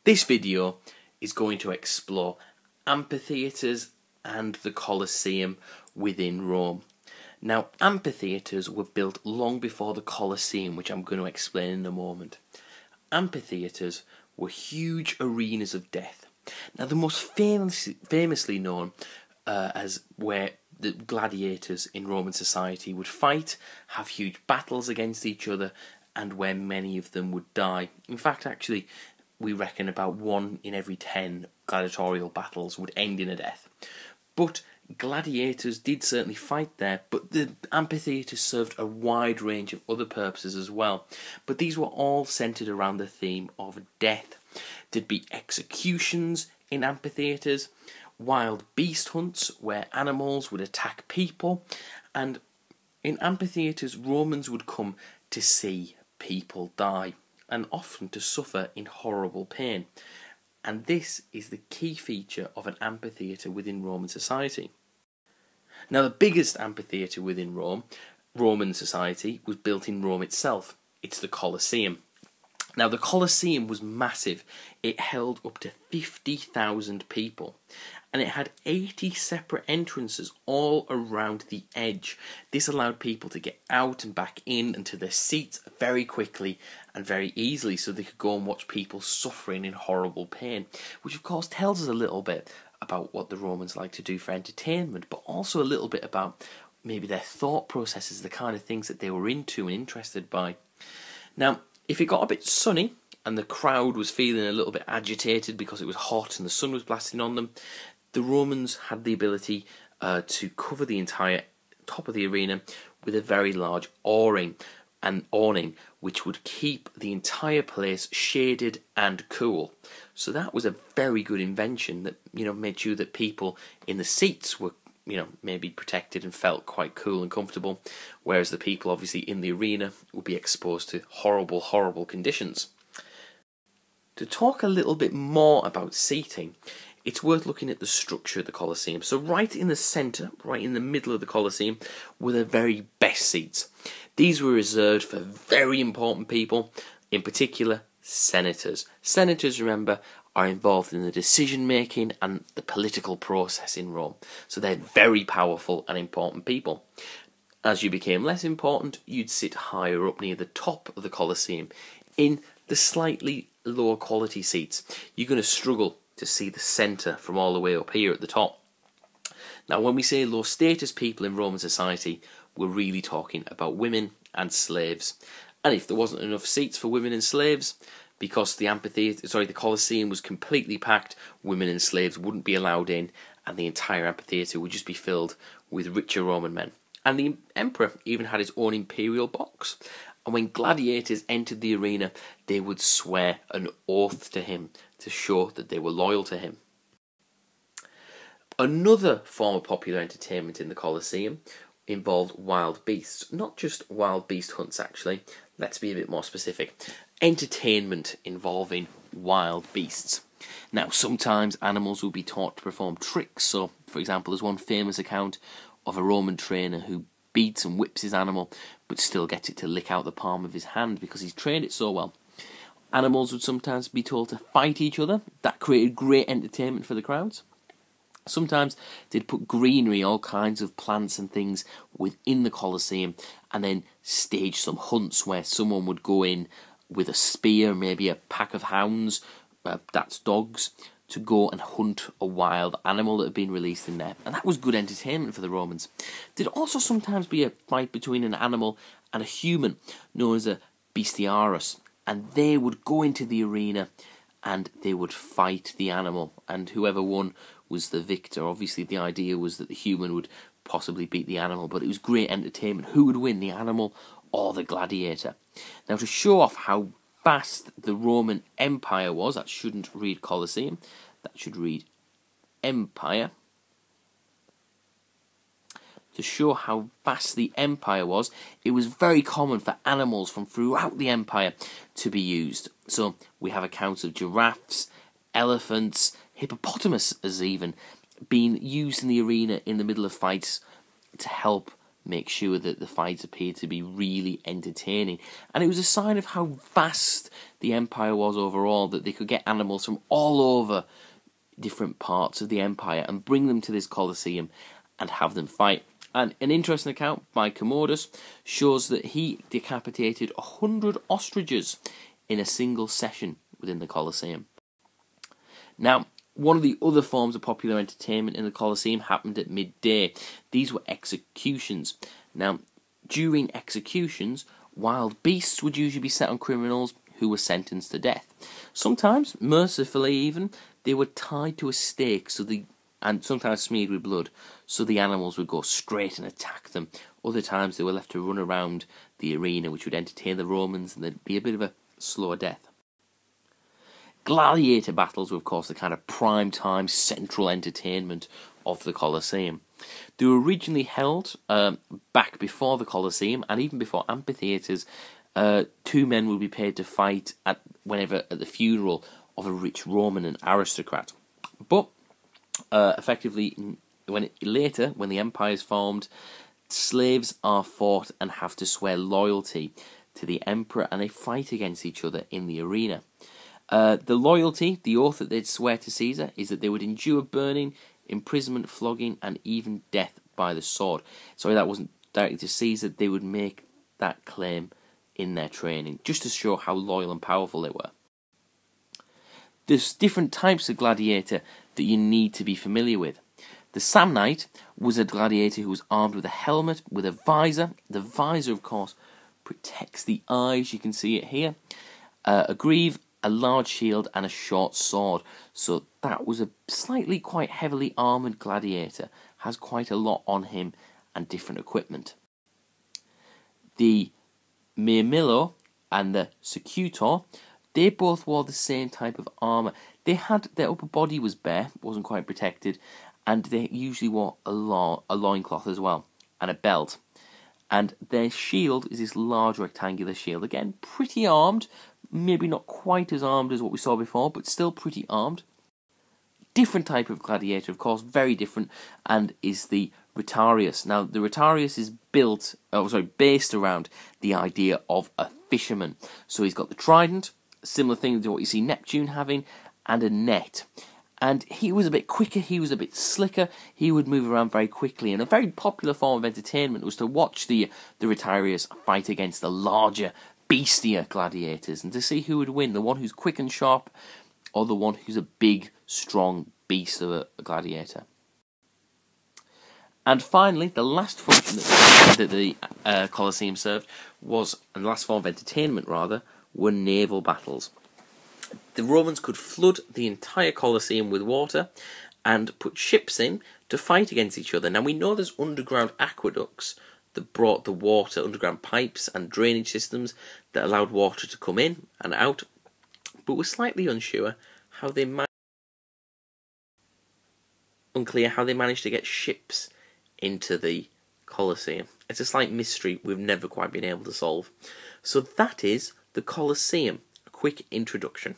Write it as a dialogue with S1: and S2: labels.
S1: This video is going to explore amphitheatres and the Colosseum within Rome. Now, amphitheatres were built long before the Colosseum, which I'm going to explain in a moment. Amphitheatres were huge arenas of death. Now, the most famously known as where the gladiators in Roman society would fight, have huge battles against each other, and where many of them would die. In fact, actually, we reckon about 1 in every 10 gladiatorial battles would end in a death. But gladiators did certainly fight there, but the amphitheatres served a wide range of other purposes as well. But these were all centred around the theme of death. There'd be executions in amphitheatres, wild beast hunts where animals would attack people, and in amphitheatres Romans would come to see people die, and often to suffer in horrible pain. And this is the key feature of an amphitheatre within Roman society. Now, the biggest amphitheatre within Roman society, was built in Rome itself. It's the Colosseum. Now, the Colosseum was massive. It held up to 50,000 people, and it had 80 separate entrances all around the edge. This allowed people to get out and back in and to their seats very quickly and very easily, so they could go and watch people suffering in horrible pain, which of course tells us a little bit about what the Romans like to do for entertainment, but also a little bit about maybe their thought processes, the kind of things that they were into and interested by. Now, if it got a bit sunny and the crowd was feeling a little bit agitated because it was hot and the sun was blasting on them, the Romans had the ability to cover the entire top of the arena with a very large awning, which would keep the entire place shaded and cool. So that was a very good invention that, made sure that people in the seats were, maybe protected and felt quite cool and comfortable, whereas the people obviously in the arena would be exposed to horrible, horrible conditions. To talk a little bit more about seating, it's worth looking at the structure of the Colosseum. So right in the centre, right in the middle of the Colosseum, were the very best seats. These were reserved for very important people, in particular senators. Senators, remember, are involved in the decision-making and the political process in Rome. So they're very powerful and important people. As you became less important, you'd sit higher up near the top of the Colosseum. In the slightly lower quality seats, you're going to struggle to see the centre from all the way up here at the top. Now, when we say low status people in Roman society, we're really talking about women and slaves. And if there wasn't enough seats for women and slaves, because the Colosseum was completely packed, women and slaves wouldn't be allowed in, and the entire amphitheatre would just be filled with richer Roman men. And the emperor even had his own imperial box. And when gladiators entered the arena, they would swear an oath to him to show that they were loyal to him. Another form of popular entertainment in the Colosseum involved wild beasts. Not just wild beast hunts, actually. Let's be a bit more specific. Entertainment involving wild beasts. Now, sometimes animals will be taught to perform tricks. So, for example, there's one famous account of a Roman trainer who beats and whips his animal, but still gets it to lick out the palm of his hand because he's trained it so well. Animals would sometimes be told to fight each other. That created great entertainment for the crowds. Sometimes they'd put greenery, all kinds of plants and things within the Colosseum, and then stage some hunts where someone would go in with a spear, maybe a pack of hounds, that's dogs, to go and hunt a wild animal that had been released in there. And that was good entertainment for the Romans. There'd also sometimes be a fight between an animal and a human, known as a bestiaris, and they would go into the arena and they would fight the animal, and whoever won was the victor. Obviously, the idea was that the human would possibly beat the animal, but it was great entertainment. Who would win, the animal or the gladiator? Now, to show off how vast the Roman Empire was, that shouldn't read Colosseum, that should read Empire. To show how vast the empire was, it was very common for animals from throughout the empire to be used. So we have accounts of giraffes, elephants, hippopotamuses even being used in the arena in the middle of fights to help make sure that the fights appeared to be really entertaining. And it was a sign of how vast the empire was overall, that they could get animals from all over different parts of the empire and bring them to this Colosseum and have them fight. And an interesting account by Commodus shows that he decapitated 100 ostriches in a single session within the Colosseum. Now, one of the other forms of popular entertainment in the Colosseum happened at midday. These were executions. Now, during executions, wild beasts would usually be set on criminals who were sentenced to death. Sometimes, mercifully even, they were tied to a stake and sometimes smeared with blood, so the animals would go straight and attack them. Other times they were left to run around the arena, which would entertain the Romans, and there'd be a bit of a slower death. Gladiator battles were, of course, the kind of prime-time central entertainment of the Colosseum. They were originally held back before the Colosseum, and even before amphitheatres. 2 men would be paid to fight at the funeral of a rich Roman and aristocrat. But effectively, when the empire is formed, slaves are fought and have to swear loyalty to the emperor, and they fight against each other in the arena. The oath that they'd swear to Caesar, is that they would endure burning, imprisonment, flogging, and even death by the sword. Sorry, that wasn't directly to Caesar. They would make that claim in their training, just to show how loyal and powerful they were. There's different types of gladiator that you need to be familiar with. The Samnite was a gladiator who was armed with a helmet, with a visor. The visor, of course, protects the eyes. You can see it here. A greave, a large shield, and a short sword. So that was a slightly quite heavily armoured gladiator. Has quite a lot on him and different equipment. The Mirmillo and the Secutor, they both wore the same type of armour. Their upper body was bare, wasn't quite protected, and they usually wore a loincloth as well, and a belt. And their shield is this large rectangular shield. Again, pretty armed, maybe not quite as armed as what we saw before, but still pretty armed. Different type of gladiator, of course, very different, and is the Rotarius. Now, the Rotarius is based around the idea of a fisherman. So he's got the trident, similar thing to what you see Neptune having, and a net. And he was a bit quicker, he was a bit slicker, he would move around very quickly. And a very popular form of entertainment was to watch the Rotarius fight against the larger, beastier gladiators, and to see who would win, the one who's quick and sharp, or the one who's a big, strong beast of a gladiator. And finally, the last function that the Colosseum served was, and the last form of entertainment rather, were naval battles. The Romans could flood the entire Colosseum with water and put ships in to fight against each other. Now, we know there's underground aqueducts that brought the water, underground pipes and drainage systems that allowed water to come in and out, but we're slightly unclear how they managed to get ships into the Colosseum. It's a slight mystery we've never quite been able to solve. So that is the Colosseum, a quick introduction.